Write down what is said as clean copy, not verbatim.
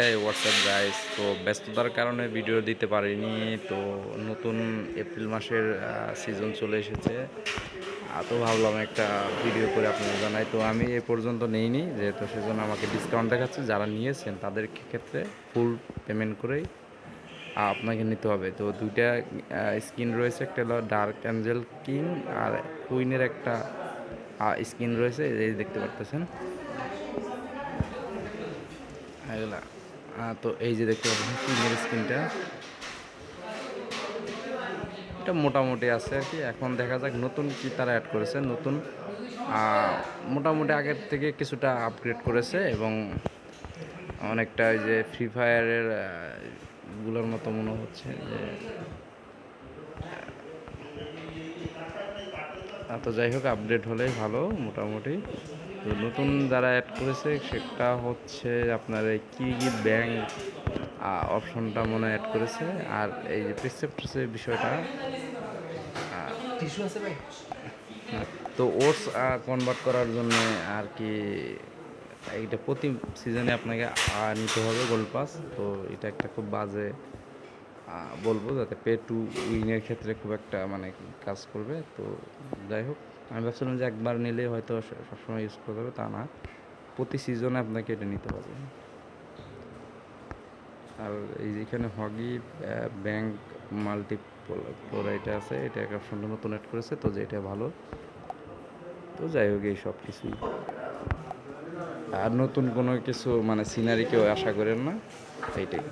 হ্যাঁ WhatsApp guys, তো ব্যস্ততার কারণে ভিডিও দিতে পারিনি। তো নতুন এপ্রিল মাসের সিজন চলে এসেছে। তো ভাবলাম একটা ভিডিও করে আপনাদের জানাই। তো আমি এ পর্যন্ত নেইনি, যেহেতু সেজন্য আমাকে ডিসকাউন্ট দেখাচ্ছে। যারা নিয়েছেন তাদের ক্ষেত্রে ফুল পেমেন্ট করেই আপনাকে নিতে হবে। তো দুইটা স্কিন রয়েছে, একটা হলো ডার্ক অ্যাঞ্জেল কিং আর কুইনের একটা স্কিন রয়েছে, এই দেখতে পারতেছেন এগুলা। তো এই যে দেখতে পাচ্ছেন কুইনের স্কিনটা, এটা মোটামুটি আছে আর কি। এখন দেখা যাক নতুন কি তারা অ্যাড করেছে। নতুন মোটামুটি আগের থেকে কিছুটা আপগ্রেড করেছে এবং অনেকটা ওই যে ফ্রি ফায়ারের গুলোর মতো মনে হচ্ছে যে। তো যাই হোক, আপডেট হলেই ভালো মোটামুটি। তো নতুন যারা অ্যাড করেছে সেটা হচ্ছে আপনার এই কিউই ব্যাংক অপশনটা মনে অ্যাড করেছে। আর এই যে প্রিসেপ্টসের বিষয়টা, তো ওটস কনভার্ট করার জন্য আর কি এইটা প্রতি সিজনে আপনাকে নিতে হবে গোল্ড পাস। তো এটা একটা খুব বাজে বলবো, যাতে পে টু উইনের ক্ষেত্রে খুব একটা মানে কাজ করবে। তো যাই হোক, আমি ভাবছিলাম যে একবার নিলে হয়তো সবসময় ইউজ করতে হবে, তা না, প্রতি সিজনে আপনাকে এটা নিতে হবে। আর এই যেখানে হগি ব্যাংক মাল্টিপ্লোর এটা আছে, এটা এক অপশনটা নতুন অ্যাড করেছে, তো যেটা ভালো। তো যাই হোক, এই সব কিছুই। আর নতুন কোনো কিছু মানে সিনারি কেউ আশা করেন না, এইটাই।